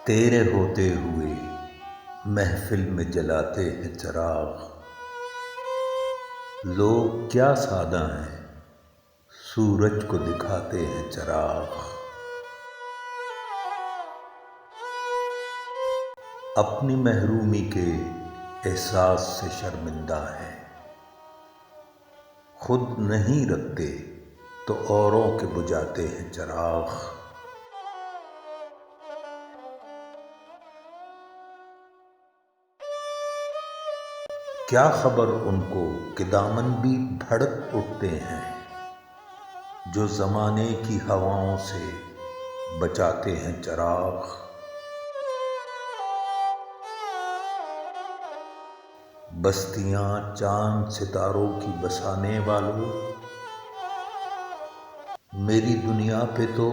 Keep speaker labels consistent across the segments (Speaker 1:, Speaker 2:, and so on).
Speaker 1: تیرے ہوتے ہوئے محفل میں جلاتے ہیں چراغ، لوگ کیا سادہ ہیں سورج کو دکھاتے ہیں چراغ۔ اپنی محرومی کے احساس سے شرمندہ ہیں، خود نہیں رکھتے تو اوروں کے بجھاتے ہیں چراغ۔ کیا خبر ان کو کہ دامن بھی دھڑک اٹھتے ہیں، جو زمانے کی ہواؤں سے بچاتے ہیں چراغ۔ بستیاں چاند ستاروں کی بسانے والوں، میری دنیا پہ تو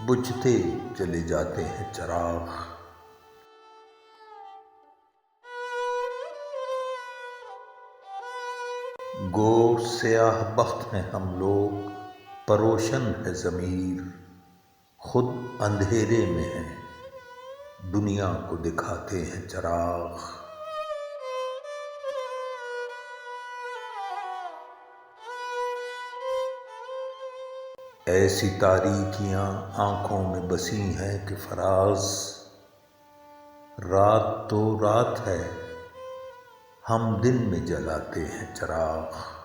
Speaker 1: بجھتے چلے جاتے ہیں چراغ۔ گو سیاہ بخت ہیں ہم لوگ پروشن ہے ضمیر، خود اندھیرے میں ہیں دنیا کو دکھاتے ہیں چراغ۔ ایسی تاریکیاں آنکھوں میں بسی ہیں کہ فراز، رات تو رات ہے ہم دن میں جلاتے ہیں چراغ۔